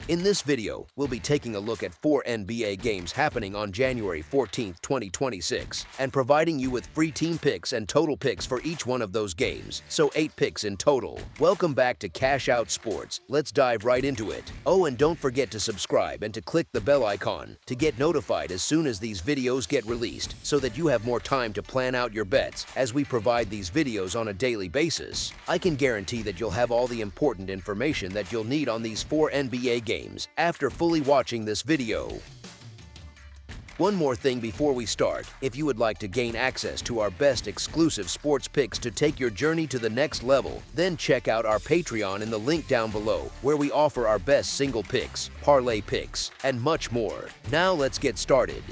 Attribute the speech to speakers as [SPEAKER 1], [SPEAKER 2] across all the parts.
[SPEAKER 1] In this video, we'll be taking a look at 4 NBA games happening on January 14, 2026, and providing you with free team picks and total picks for each one of those games, so 8 picks in total. Welcome back to Cash Out Sports. Let's dive right into it. Oh, and don't forget to subscribe and to click the bell icon to get notified as soon as these videos get released, so that you have more time to plan out your bets as we provide these videos on a daily basis. I can guarantee that you'll have all the important information that you'll need on these 4 NBA games after fully watching this video. One more thing before we start, if you would like to gain access to our best exclusive sports picks to take your journey to the next level, then check out our Patreon in the link down below, where we offer our best single picks, parlay picks, and much more. Now let's get started.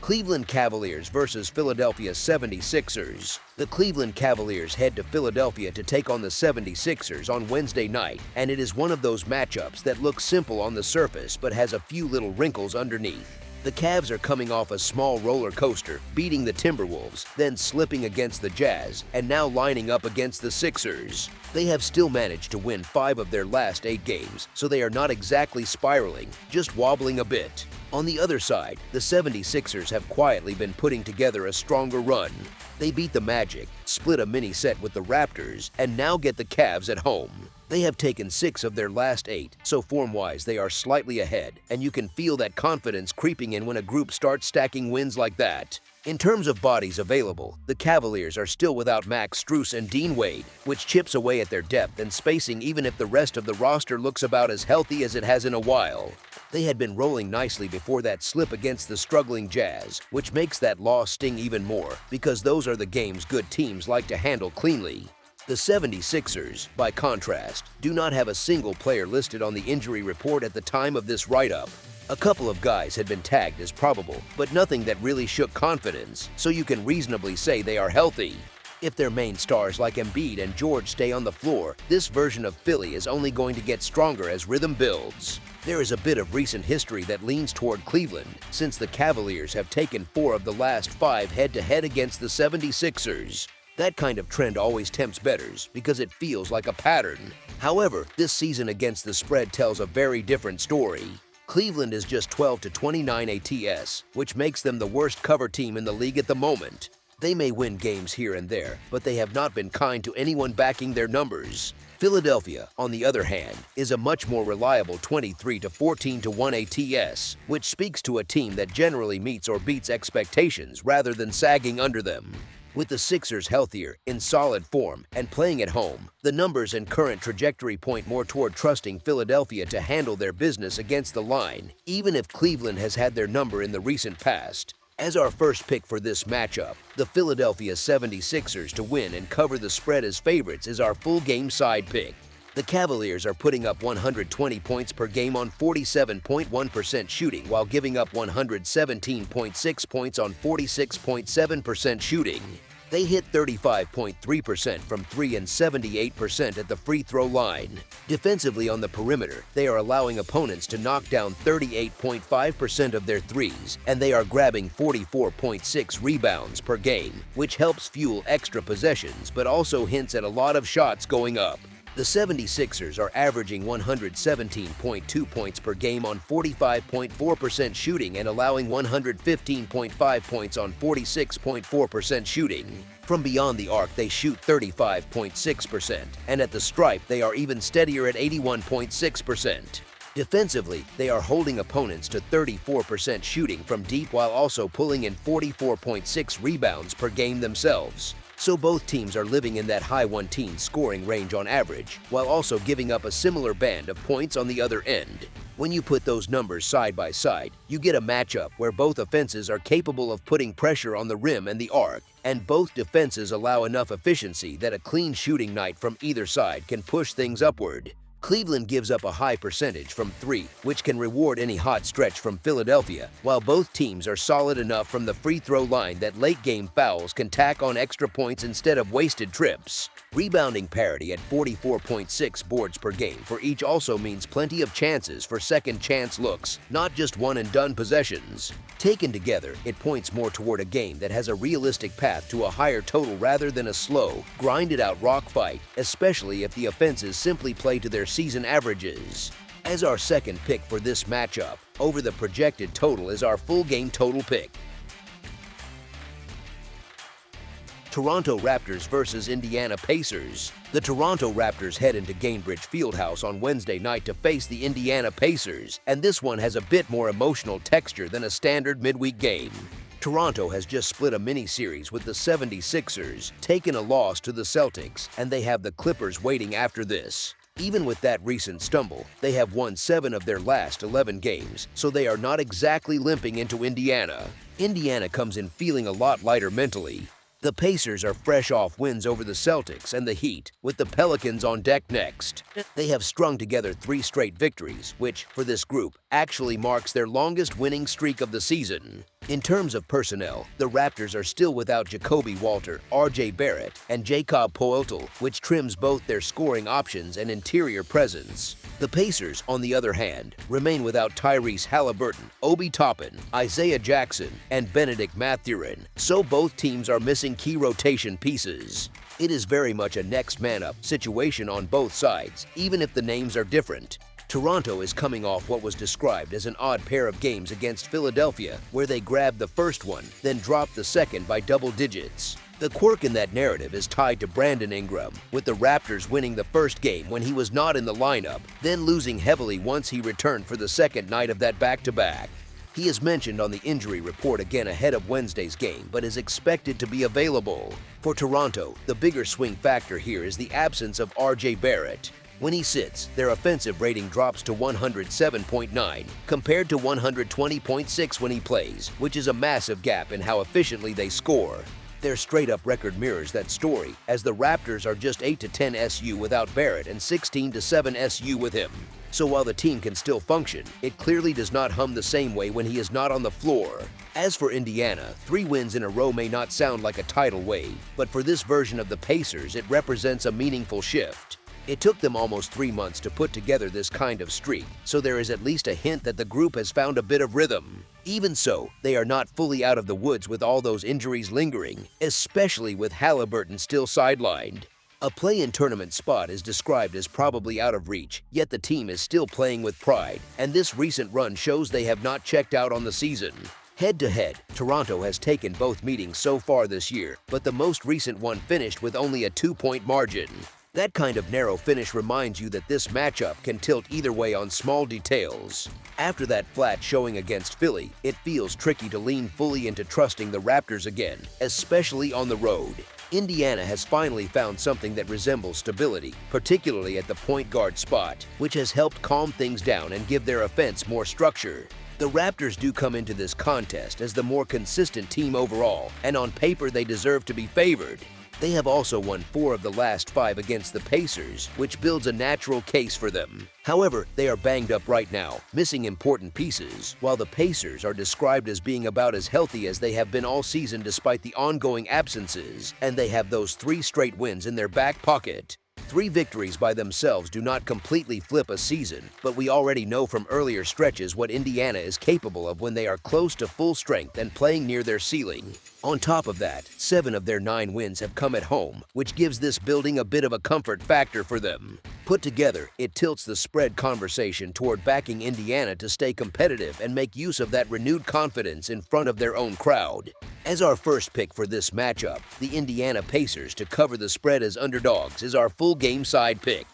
[SPEAKER 1] Cleveland Cavaliers versus Philadelphia 76ers. The Cleveland Cavaliers head to Philadelphia to take on the 76ers on Wednesday night, and it is one of those matchups that looks simple on the surface but has a few little wrinkles underneath. The Cavs are coming off a small roller coaster, beating the Timberwolves, then slipping against the Jazz, and now lining up against the Sixers. They have still managed to win 5 of their last 8 games, so they are not exactly spiraling, just wobbling a bit. On the other side, the 76ers have quietly been putting together a stronger run. They beat the Magic, split a mini set with the Raptors, and now get the Cavs at home. They have taken 6 of their last 8, so form-wise they are slightly ahead, and you can feel that confidence creeping in when a group starts stacking wins like that. In terms of bodies available, the Cavaliers are still without Max Strus and Dean Wade, which chips away at their depth and spacing even if the rest of the roster looks about as healthy as it has in a while. They had been rolling nicely before that slip against the struggling Jazz, which makes that loss sting even more, because those are the games good teams like to handle cleanly. The 76ers, by contrast, do not have a single player listed on the injury report at the time of this write-up. A couple of guys had been tagged as probable, but nothing that really shook confidence, so you can reasonably say they are healthy. If their main stars like Embiid and George stay on the floor, this version of Philly is only going to get stronger as rhythm builds. There is a bit of recent history that leans toward Cleveland, since the Cavaliers have taken 4 of the last 5 head-to-head against the 76ers. That kind of trend always tempts bettors because it feels like a pattern. However, this season against the spread tells a very different story. Cleveland is just 12-29 ATS, which makes them the worst cover team in the league at the moment. They may win games here and there, but they have not been kind to anyone backing their numbers. Philadelphia, on the other hand, is a much more reliable 23-14-1 ATS, which speaks to a team that generally meets or beats expectations rather than sagging under them. With the Sixers healthier, in solid form, and playing at home, the numbers and current trajectory point more toward trusting Philadelphia to handle their business against the line, even if Cleveland has had their number in the recent past. As our first pick for this matchup, the Philadelphia 76ers to win and cover the spread as favorites is our full game side pick. The Cavaliers are putting up 120 points per game on 47.1% shooting while giving up 117.6 points on 46.7% shooting. They hit 35.3% from 3 and 78% at the free throw line. Defensively on the perimeter, they are allowing opponents to knock down 38.5% of their threes, and they are grabbing 44.6 rebounds per game, which helps fuel extra possessions but also hints at a lot of shots going up. The 76ers are averaging 117.2 points per game on 45.4% shooting and allowing 115.5 points on 46.4% shooting. From beyond the arc, they shoot 35.6%, and at the stripe, they are even steadier at 81.6%. Defensively, they are holding opponents to 34% shooting from deep while also pulling in 44.6 rebounds per game themselves. So both teams are living in that high 1-teens scoring range on average, while also giving up a similar band of points on the other end. When you put those numbers side by side, you get a matchup where both offenses are capable of putting pressure on the rim and the arc, and both defenses allow enough efficiency that a clean shooting night from either side can push things upward. Cleveland gives up a high percentage from 3, which can reward any hot stretch from Philadelphia, while both teams are solid enough from the free throw line that late-game fouls can tack on extra points instead of wasted trips. Rebounding parity at 44.6 boards per game for each also means plenty of chances for second chance looks, not just one-and-done possessions. Taken together, it points more toward a game that has a realistic path to a higher total rather than a slow, grinded-out rock fight, especially if the offenses simply play to their season averages. As our second pick for this matchup, over the projected total is our full game total pick. Toronto Raptors versus Indiana Pacers. The Toronto Raptors head into Gainbridge Fieldhouse on Wednesday night to face the Indiana Pacers, and this one has a bit more emotional texture than a standard midweek game. Toronto has just split a mini-series with the 76ers, taken a loss to the Celtics, and they have the Clippers waiting after this. Even with that recent stumble, they have won 7 of their last 11 games, so they are not exactly limping into Indiana. Indiana comes in feeling a lot lighter mentally. The Pacers are fresh off wins over the Celtics and the Heat, with the Pelicans on deck next. They have strung together 3 straight victories, which, for this group, actually marks their longest winning streak of the season. In terms of personnel, the Raptors are still without Jacoby Walter, R.J. Barrett, and Jakob Poeltl, which trims both their scoring options and interior presence. The Pacers, on the other hand, remain without Tyrese Halliburton, Obi Toppin, Isaiah Jackson, and Benedict Mathurin, so both teams are missing key rotation pieces. It is very much a next man up situation on both sides, even if the names are different. Toronto is coming off what was described as an odd pair of games against Philadelphia, where they grabbed the first one, then dropped the second by double digits. The quirk in that narrative is tied to Brandon Ingram, with the Raptors winning the first game when he was not in the lineup, then losing heavily once he returned for the second night of that back-to-back. He is mentioned on the injury report again ahead of Wednesday's game, but is expected to be available. For Toronto, the bigger swing factor here is the absence of R.J. Barrett. When he sits, their offensive rating drops to 107.9, compared to 120.6 when he plays, which is a massive gap in how efficiently they score. Their straight-up record mirrors that story, as the Raptors are just 8-10 SU without Barrett and 16-7 SU with him. So while the team can still function, it clearly does not hum the same way when he is not on the floor. As for Indiana, 3 wins in a row may not sound like a tidal wave, but for this version of the Pacers, it represents a meaningful shift. It took them almost 3 months to put together this kind of streak, so there is at least a hint that the group has found a bit of rhythm. Even so, they are not fully out of the woods with all those injuries lingering, especially with Halliburton still sidelined. A play-in tournament spot is described as probably out of reach, yet the team is still playing with pride, and this recent run shows they have not checked out on the season. Head-to-head, Toronto has taken both meetings so far this year, but the most recent one finished with only a 2-point margin. That kind of narrow finish reminds you that this matchup can tilt either way on small details. After that flat showing against Philly, it feels tricky to lean fully into trusting the Raptors again, especially on the road. Indiana has finally found something that resembles stability, particularly at the point guard spot, which has helped calm things down and give their offense more structure. The Raptors do come into this contest as the more consistent team overall, and on paper they deserve to be favored. They have also won 4 of the last 5 against the Pacers, which builds a natural case for them. However, they are banged up right now, missing important pieces, while the Pacers are described as being about as healthy as they have been all season despite the ongoing absences, and they have those 3 straight wins in their back pocket. 3 victories by themselves do not completely flip a season, but we already know from earlier stretches what Indiana is capable of when they are close to full strength and playing near their ceiling. On top of that, 7 of their 9 wins have come at home, which gives this building a bit of a comfort factor for them. Put together, it tilts the spread conversation toward backing Indiana to stay competitive and make use of that renewed confidence in front of their own crowd. As our first pick for this matchup, the Indiana Pacers to cover the spread as underdogs is our full game side pick.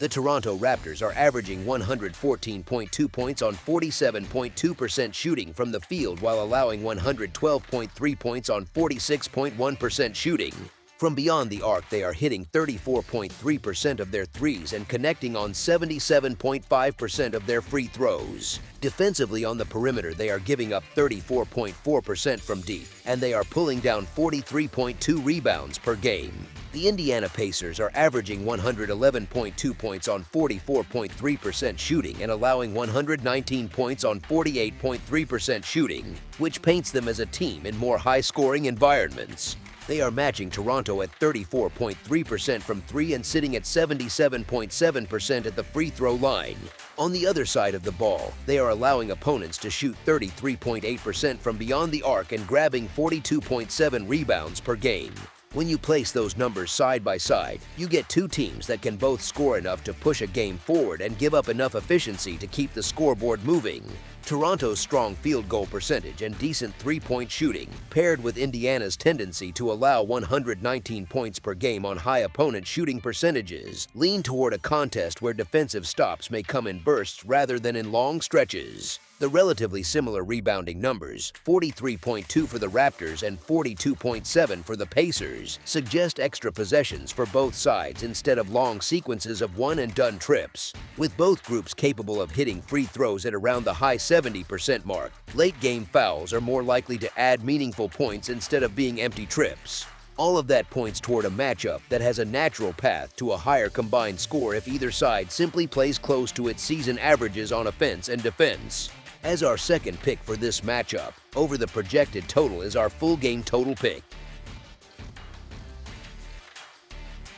[SPEAKER 1] The Toronto Raptors are averaging 114.2 points on 47.2% shooting from the field while allowing 112.3 points on 46.1% shooting. From beyond the arc, they are hitting 34.3% of their threes and connecting on 77.5% of their free throws. Defensively on the perimeter, they are giving up 34.4% from deep, and they are pulling down 43.2 rebounds per game. The Indiana Pacers are averaging 111.2 points on 44.3% shooting and allowing 119 points on 48.3% shooting, which paints them as a team in more high-scoring environments. They are matching Toronto at 34.3% from 3 and sitting at 77.7% at the free throw line. On the other side of the ball, they are allowing opponents to shoot 33.8% from beyond the arc and grabbing 42.7 rebounds per game. When you place those numbers side by side, you get two teams that can both score enough to push a game forward and give up enough efficiency to keep the scoreboard moving. Toronto's strong field goal percentage and decent three-point shooting, paired with Indiana's tendency to allow 119 points per game on high opponent shooting percentages, lean toward a contest where defensive stops may come in bursts rather than in long stretches. The relatively similar rebounding numbers, 43.2 for the Raptors and 42.7 for the Pacers, suggest extra possessions for both sides instead of long sequences of one-and-done trips. With both groups capable of hitting free throws at around the high 70% mark, late-game fouls are more likely to add meaningful points instead of being empty trips. All of that points toward a matchup that has a natural path to a higher combined score if either side simply plays close to its season averages on offense and defense. As our second pick for this matchup, over the projected total is our full game total pick.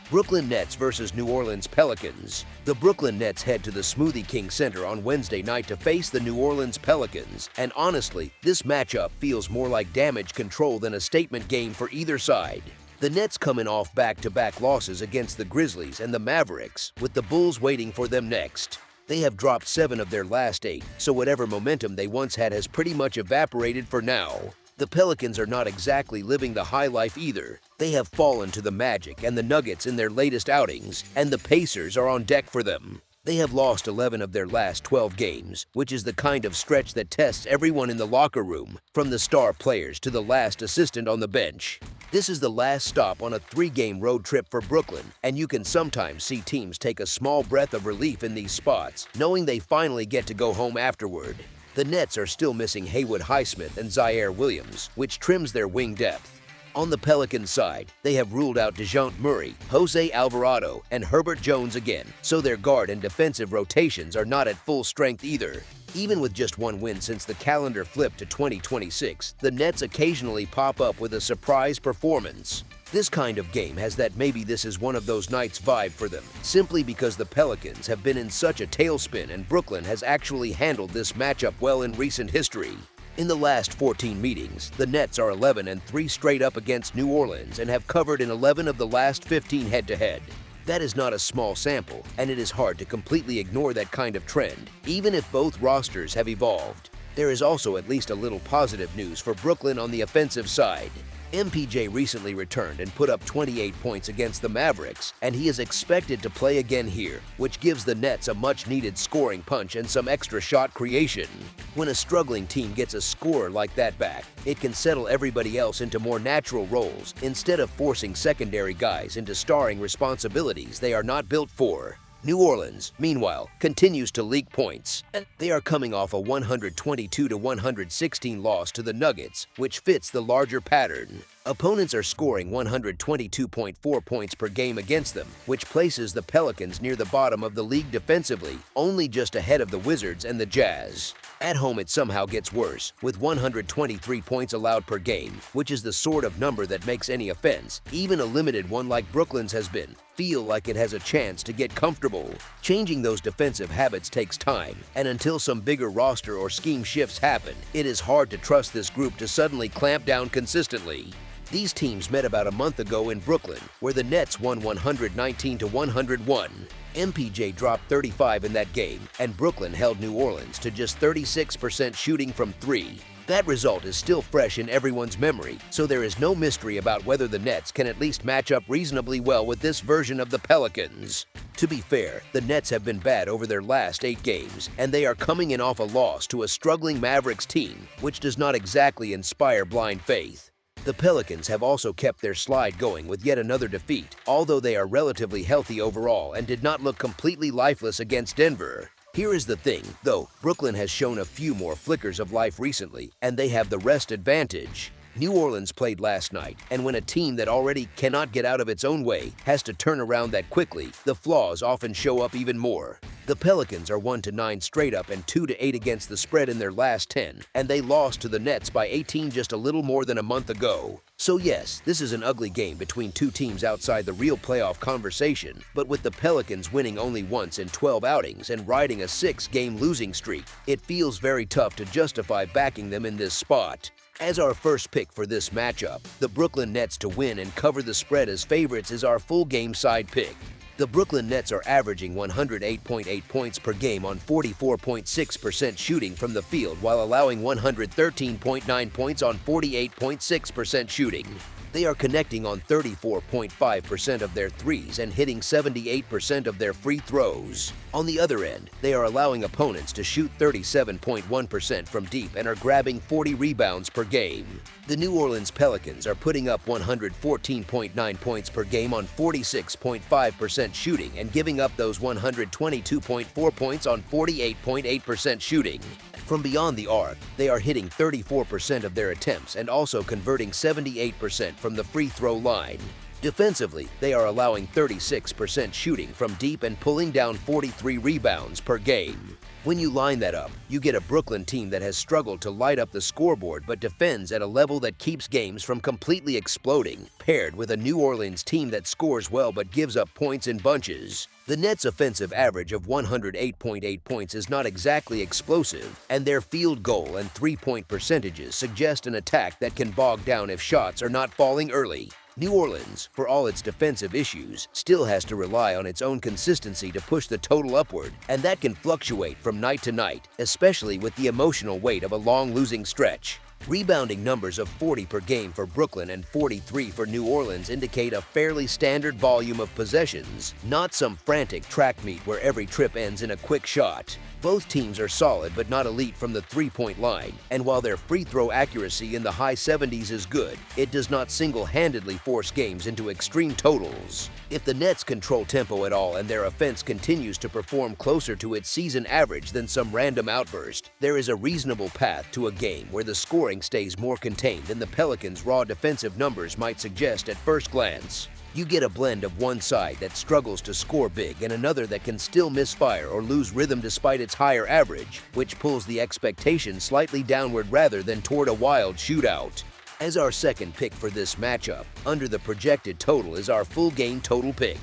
[SPEAKER 1] Brooklyn Nets versus New Orleans Pelicans. The Brooklyn Nets head to the Smoothie King Center on Wednesday night to face the New Orleans Pelicans, and honestly, this matchup feels more like damage control than a statement game for either side. The Nets coming off back-to-back losses against the Grizzlies and the Mavericks, with the Bulls waiting for them next. They have dropped 7 of their last 8, so whatever momentum they once had has pretty much evaporated for now. The Pelicans are not exactly living the high life either. They have fallen to the Magic and the Nuggets in their latest outings, and the Pacers are on deck for them. They have lost 11 of their last 12 games, which is the kind of stretch that tests everyone in the locker room, from the star players to the last assistant on the bench. This is the last stop on a 3-game road trip for Brooklyn, and you can sometimes see teams take a small breath of relief in these spots, knowing they finally get to go home afterward. The Nets are still missing Haywood Highsmith and Zaire Williams, which trims their wing depth. On the Pelicans side, they have ruled out DeJounte Murray, Jose Alvarado, and Herbert Jones again, so their guard and defensive rotations are not at full strength either. Even with just one win since the calendar flipped to 2026, the Nets occasionally pop up with a surprise performance. This kind of game has that maybe this is one of those nights vibe for them, simply because the Pelicans have been in such a tailspin and Brooklyn has actually handled this matchup well in recent history. In the last 14 meetings, the Nets are 11-3 straight up against New Orleans and have covered in 11 of the last 15 head-to-head. That is not a small sample, and it is hard to completely ignore that kind of trend, even if both rosters have evolved. There is also at least a little positive news for Brooklyn on the offensive side. MPJ recently returned and put up 28 points against the Mavericks, and he is expected to play again here, which gives the Nets a much-needed scoring punch and some extra shot creation. When a struggling team gets a scorer like that back, it can settle everybody else into more natural roles instead of forcing secondary guys into starring responsibilities they are not built for. New Orleans, meanwhile, continues to leak points. They are coming off a 122-116 loss to the Nuggets, which fits the larger pattern. Opponents are scoring 122.4 points per game against them, which places the Pelicans near the bottom of the league defensively, only just ahead of the Wizards and the Jazz. At home it somehow gets worse, with 123 points allowed per game, which is the sort of number that makes any offense, even a limited one like Brooklyn's has been, feel like it has a chance to get comfortable. Changing those defensive habits takes time, and until some bigger roster or scheme shifts happen, it is hard to trust this group to suddenly clamp down consistently. These teams met about a month ago in Brooklyn, where the Nets won 119-101. MPJ dropped 35 in that game, and Brooklyn held New Orleans to just 36% shooting from 3. That result is still fresh in everyone's memory, so there is no mystery about whether the Nets can at least match up reasonably well with this version of the Pelicans. To be fair, the Nets have been bad over their last 8 games, and they are coming in off a loss to a struggling Mavericks team, which does not exactly inspire blind faith. The Pelicans have also kept their slide going with yet another defeat, although they are relatively healthy overall and did not look completely lifeless against Denver. Here is the thing, though, Brooklyn has shown a few more flickers of life recently, and they have the rest advantage. New Orleans played last night, and when a team that already cannot get out of its own way has to turn around that quickly, the flaws often show up even more. The Pelicans are 1-9 straight up and 2-8 against the spread in their last 10, and they lost to the Nets by 18 just a little more than a month ago. So yes, this is an ugly game between two teams outside the real playoff conversation, but with the Pelicans winning only once in 12 outings and riding a 6-game losing streak, it feels very tough to justify backing them in this spot. As our first pick for this matchup, the Brooklyn Nets to win and cover the spread as favorites is our full game side pick. The Brooklyn Nets are averaging 108.8 points per game on 44.6% shooting from the field while allowing 113.9 points on 48.6% shooting. They are connecting on 34.5% of their threes and hitting 78% of their free throws. On the other end, they are allowing opponents to shoot 37.1% from deep and are grabbing 40 rebounds per game. The New Orleans Pelicans are putting up 114.9 points per game on 46.5% shooting and giving up those 122.4 points on 48.8% shooting. From beyond the arc, they are hitting 34% of their attempts and also converting 78% from the free throw line. Defensively, they are allowing 36% shooting from deep and pulling down 43 rebounds per game. When you line that up, you get a Brooklyn team that has struggled to light up the scoreboard but defends at a level that keeps games from completely exploding, paired with a New Orleans team that scores well but gives up points in bunches. The Nets' offensive average of 108.8 points is not exactly explosive, and their field goal and three-point percentages suggest an attack that can bog down if shots are not falling early. New Orleans, for all its defensive issues, still has to rely on its own consistency to push the total upward, and that can fluctuate from night to night, especially with the emotional weight of a long losing stretch. Rebounding numbers of 40 per game for Brooklyn and 43 for New Orleans indicate a fairly standard volume of possessions, not some frantic track meet where every trip ends in a quick shot. Both teams are solid but not elite from the three-point line, and while their free throw accuracy in the high 70s is good, it does not single-handedly force games into extreme totals. If the Nets control tempo at all and their offense continues to perform closer to its season average than some random outburst, there is a reasonable path to a game where the scoring stays more contained than the Pelicans' raw defensive numbers might suggest at first glance. You get a blend of one side that struggles to score big and another that can still misfire or lose rhythm despite its higher average, which pulls the expectation slightly downward rather than toward a wild shootout. As our second pick for this matchup, under the projected total is our full game total pick.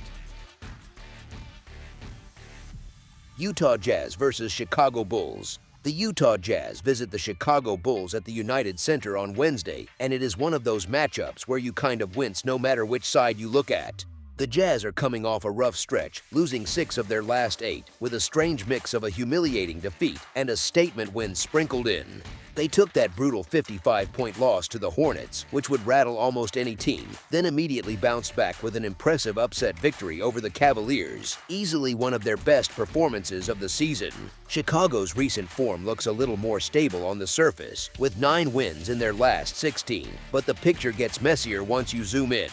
[SPEAKER 1] Utah Jazz versus Chicago Bulls. The Utah Jazz visit the Chicago Bulls at the United Center on Wednesday, and it is one of those matchups where you kind of wince no matter which side you look at. The Jazz are coming off a rough stretch, losing 6 of their last 8, with a strange mix of a humiliating defeat and a statement win sprinkled in. They took that brutal 55-point loss to the Hornets, which would rattle almost any team, then immediately bounced back with an impressive upset victory over the Cavaliers, easily one of their best performances of the season. Chicago's recent form looks a little more stable on the surface, with 9 wins in their last 16, but the picture gets messier once you zoom in.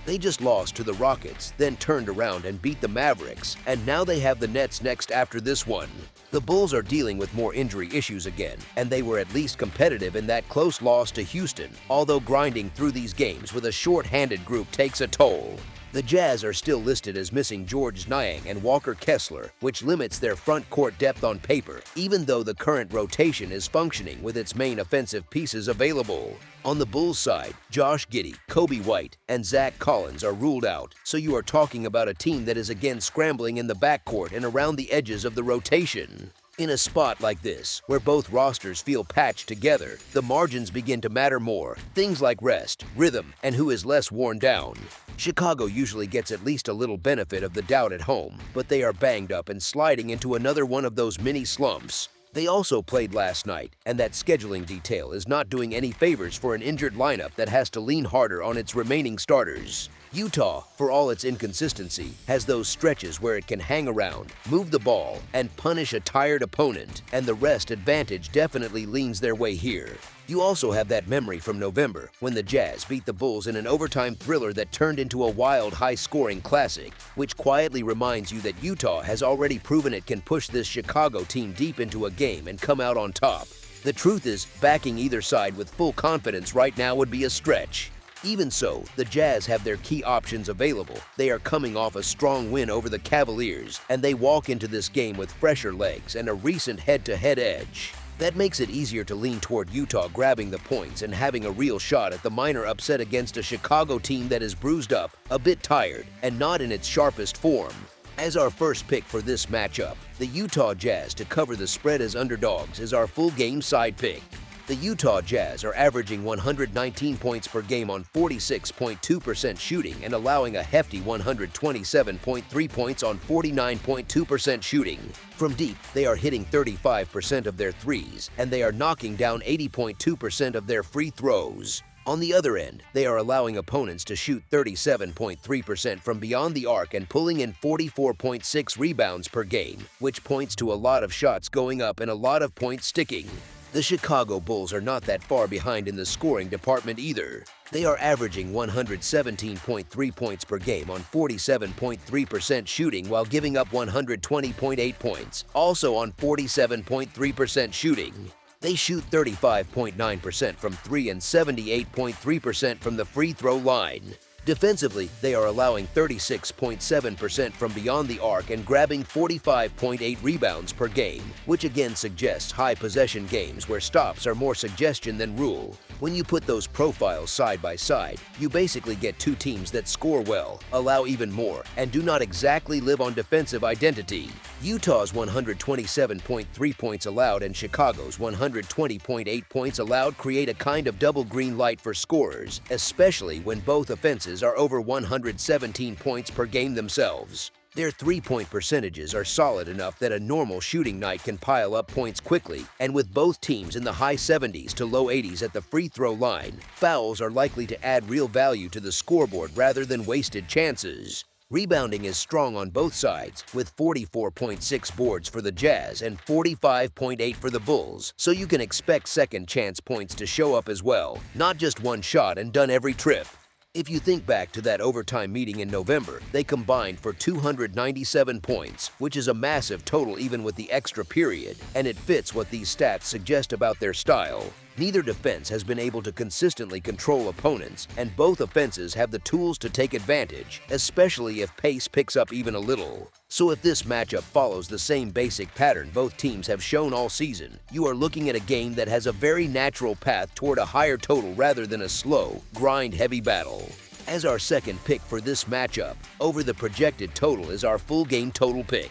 [SPEAKER 1] They just lost to the Rockets, then turned around and beat the Mavericks, and now they have the Nets next after this one. The Bulls are dealing with more injury issues again, and they were at least competitive in that close loss to Houston, although grinding through these games with a short-handed group takes a toll. The Jazz are still listed as missing George Niang and Walker Kessler, which limits their front court depth on paper, even though the current rotation is functioning with its main offensive pieces available. On the Bulls side, Josh Giddey, Kobe White, and Zach Collins are ruled out, so you are talking about a team that is again scrambling in the backcourt and around the edges of the rotation. In a spot like this, where both rosters feel patched together, the margins begin to matter more, things like rest, rhythm, and who is less worn down. Chicago usually gets at least a little benefit of the doubt at home, but they are banged up and sliding into another one of those mini slumps. They also played last night, and that scheduling detail is not doing any favors for an injured lineup that has to lean harder on its remaining starters. Utah, for all its inconsistency, has those stretches where it can hang around, move the ball, and punish a tired opponent, and the rest advantage definitely leans their way here. You also have that memory from November when the Jazz beat the Bulls in an overtime thriller that turned into a wild, high-scoring classic, which quietly reminds you that Utah has already proven it can push this Chicago team deep into a game and come out on top. The truth is, backing either side with full confidence right now would be a stretch. Even so, the Jazz have their key options available. They are coming off a strong win over the Cavaliers, and they walk into this game with fresher legs and a recent head-to-head edge. That makes it easier to lean toward Utah grabbing the points and having a real shot at the minor upset against a Chicago team that is bruised up, a bit tired, and not in its sharpest form. As our first pick for this matchup, the Utah Jazz to cover the spread as underdogs is our full game side pick. The Utah Jazz are averaging 119 points per game on 46.2% shooting and allowing a hefty 127.3 points on 49.2% shooting. From deep, they are hitting 35% of their threes, and they are knocking down 80.2% of their free throws. On the other end, they are allowing opponents to shoot 37.3% from beyond the arc and pulling in 44.6 rebounds per game, which points to a lot of shots going up and a lot of points sticking. The Chicago Bulls are not that far behind in the scoring department either. They are averaging 117.3 points per game on 47.3% shooting while giving up 120.8 points, also on 47.3% shooting. They shoot 35.9% from 3 and 78.3% from the free throw line. Defensively, they are allowing 36.7% from beyond the arc and grabbing 45.8 rebounds per game, which again suggests high possession games where stops are more suggestion than rule. When you put those profiles side by side, you basically get two teams that score well, allow even more, and do not exactly live on defensive identity. Utah's 127.3 points allowed and Chicago's 120.8 points allowed create a kind of double green light for scorers, especially when both offenses are over 117 points per game themselves. Their three-point percentages are solid enough that a normal shooting night can pile up points quickly, and with both teams in the high 70s to low 80s at the free throw line, fouls are likely to add real value to the scoreboard rather than wasted chances. Rebounding is strong on both sides, with 44.6 boards for the Jazz and 45.8 for the Bulls, so you can expect second-chance points to show up as well, not just one shot and done every trip. If you think back to that overtime meeting in November, they combined for 297 points, which is a massive total even with the extra period, and it fits what these stats suggest about their style. Neither defense has been able to consistently control opponents, and both offenses have the tools to take advantage, especially if pace picks up even a little. So if this matchup follows the same basic pattern both teams have shown all season, you are looking at a game that has a very natural path toward a higher total rather than a slow, grind-heavy battle. As our second pick for this matchup, over the projected total is our full game total pick.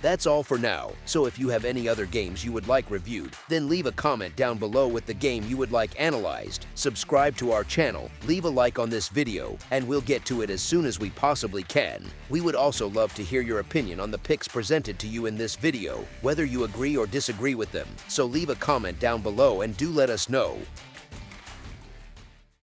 [SPEAKER 1] That's all for now, so if you have any other games you would like reviewed, then leave a comment down below with the game you would like analyzed, subscribe to our channel, leave a like on this video, and we'll get to it as soon as we possibly can. We would also love to hear your opinion on the picks presented to you in this video, whether you agree or disagree with them, so leave a comment down below and do let us know.